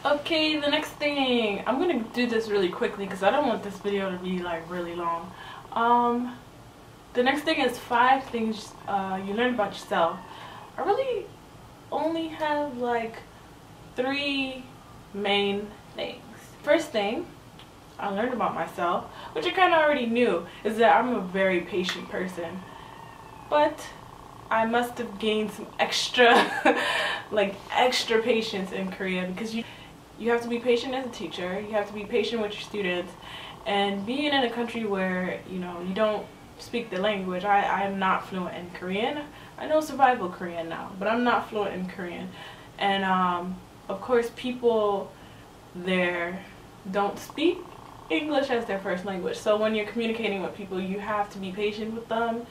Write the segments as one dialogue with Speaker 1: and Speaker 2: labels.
Speaker 1: Okay, the next thing, I'm gonna do this really quickly because I don't want this video to be like really long. The next thing is 5 things you learn about yourself. I really only have like 3 main things. First thing I learned about myself, which I kind of already knew, is that I'm a very patient person. But I must have gained some extra extra patience in Korea, because you have to be patient as a teacher, you have to be patient with your students, and being in a country where you don't speak the language. I am not fluent in Korean. I know survival Korean now, but I'm not fluent in Korean. And of course people there don't speak English as their first language, so when you're communicating with people, you have to be patient with them,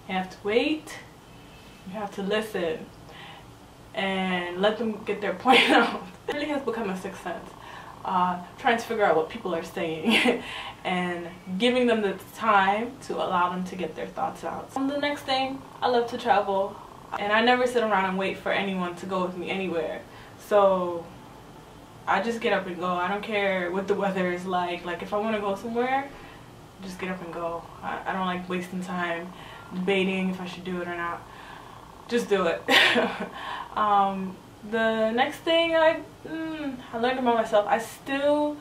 Speaker 1: you have to wait, you have to listen and let them get their point out. It really has become a sixth sense, trying to figure out what people are saying and giving them the time to allow them to get their thoughts out. The next thing, I love to travel, and I never sit around and wait for anyone to go with me anywhere. So I just get up and go. I don't care what the weather is like. Like if I want to go somewhere, just get up and go. I don't like wasting time debating if I should do it or not. Just do it. The next thing I learned about myself, I still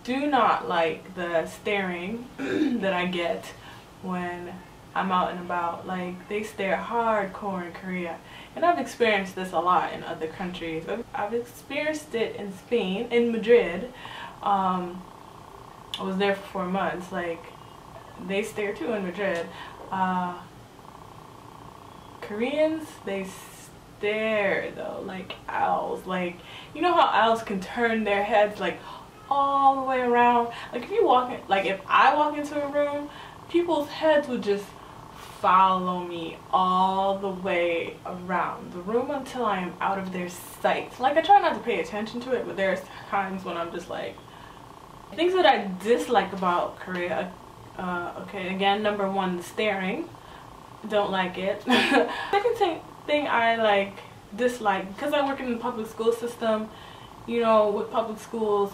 Speaker 1: do not like the staring that I get when I'm out and about. Like, they stare hardcore in Korea, and I've experienced this a lot in other countries. I've experienced it in Spain, in Madrid. I was there for 4 months. Like, they stare too in Madrid. Koreans, they stare though, like owls. Like, you know how owls can turn their heads like all the way around? Like if you walk in, like if I walk into a room, people's heads would just follow me all the way around the room until I am out of their sight. Like, I try not to pay attention to it, but there's times when I'm just like, things that I dislike about Korea. Okay, again, number 1, the staring. Don't like it. Second thing I dislike, because I work in the public school system, you know, with public schools,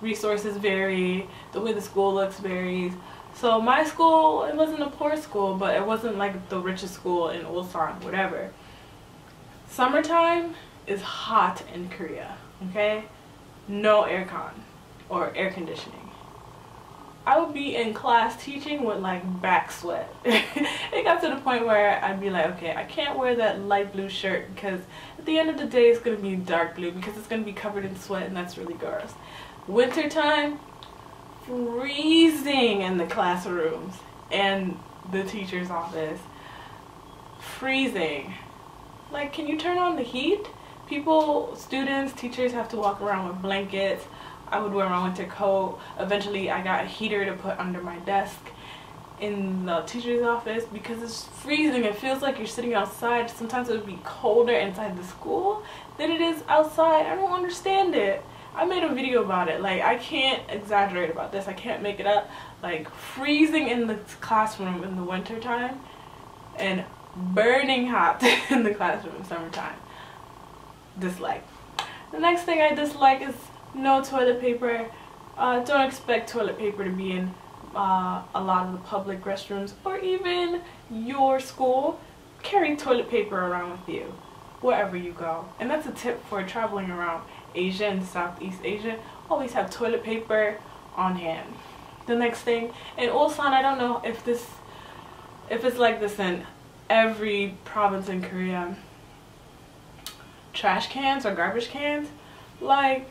Speaker 1: resources vary, the way the school looks varies. So my school, it wasn't a poor school, but it wasn't like the richest school in Ulsan, whatever. Summertime is hot in Korea, okay? No aircon or air conditioning. I would be in class teaching with like back sweat. It got to the point where I'd be like, okay, I can't wear that light blue shirt because at the end of the day it's going to be dark blue because it's going to be covered in sweat, and that's really gross. Winter time, freezing in the classrooms and the teacher's office. Freezing. Like, can you turn on the heat? People, students, teachers have to walk around with blankets. I would wear my winter coat. Eventually I got a heater to put under my desk in the teacher's office because it's freezing. It feels like you're sitting outside. Sometimes it would be colder inside the school than it is outside. I don't understand it. I made a video about it. Like, I can't exaggerate about this. I can't make it up. Like, freezing in the classroom in the winter time and burning hot in the classroom in summertime. Dislike. The next thing I dislike is no toilet paper. Don't expect toilet paper to be in a lot of the public restrooms or even your school. Carry toilet paper around with you wherever you go. And that's a tip for traveling around Asia and Southeast Asia. Always have toilet paper on hand. The next thing, in Ulsan, I don't know if it's like this in every province in Korea. Trash cans or garbage cans. Like,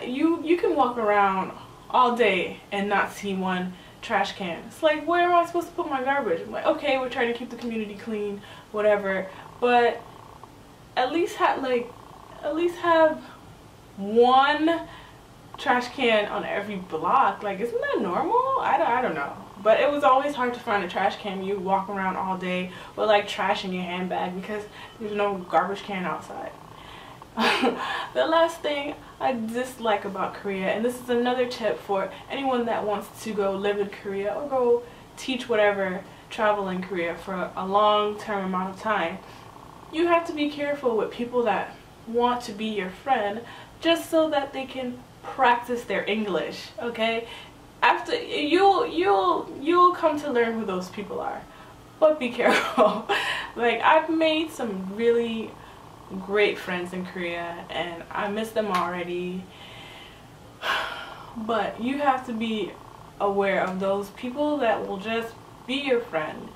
Speaker 1: you can walk around all day and not see one trash can. It's like, where am I supposed to put my garbage? I'm like, okay, we're trying to keep the community clean, whatever, but at least have one trash can on every block. Like, isn't that normal? I don't know. But it was always hard to find a trash can. You walk around all day with like trash in your handbag because there's no garbage can outside. The last thing I dislike about Korea, and this is another tip for anyone that wants to go live in Korea or go teach whatever, travel in Korea for a long-term amount of time, you have to be careful with people that want to be your friend just so that they can practice their English, okay? After you'll come to learn who those people are, but be careful. Like, I've made some really great friends in Korea and I miss them already, but you have to be aware of those people that will just be your friend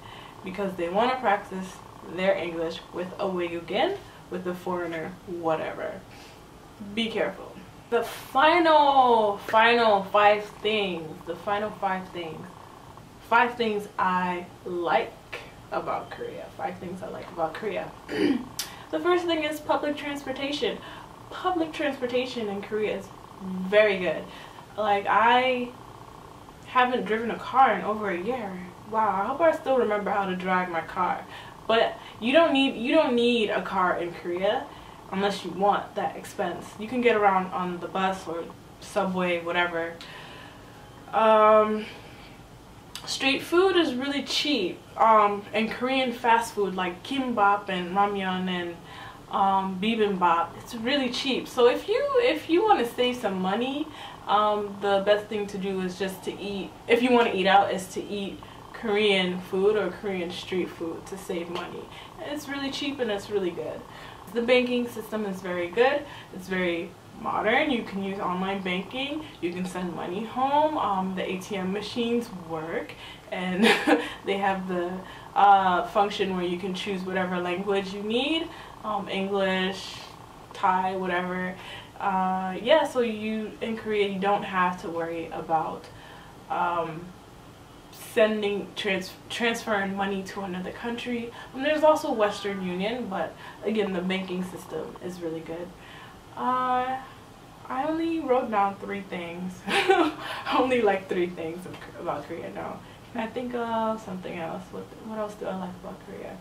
Speaker 1: because they want to practice their English with a Wigugin, with a foreigner, whatever. Be careful. The final 5 things, five things I like about Korea. 5 things I like about Korea. The first thing is public transportation. Public transportation in Korea is very good. Like, I haven't driven a car in over a year. Wow, I hope I still remember how to drive my car. But you don't need a car in Korea unless you want that expense. You can get around on the bus or subway, whatever. Street food is really cheap. And Korean fast food like kimbap and ramyeon and bibimbap, it's really cheap. So if you want to save some money, the best thing to do is just to eat, if you want to eat out, is to eat Korean food or Korean street food to save money. And it's really cheap and it's really good. The banking system is very good. It's very modern. You can use online banking. You can send money home. The ATM machines work, and they have the function where you can choose whatever language you need. English, Thai, whatever. Yeah, so in Korea you don't have to worry about transferring money to another country. There's also Western Union, but again, the banking system is really good. I only wrote down 3 things. Only like 3 things about Korea now. Can I think of something else? What else do I like about Korea?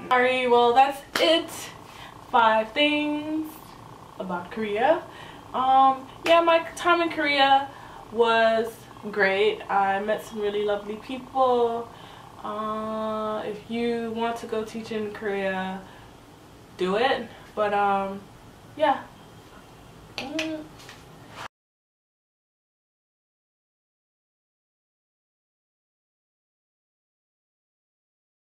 Speaker 1: Sorry, well, that's it. 5 things about Korea. Yeah, my time in Korea was great. I met some really lovely people. If you want to go teach in Korea, do it. But yeah.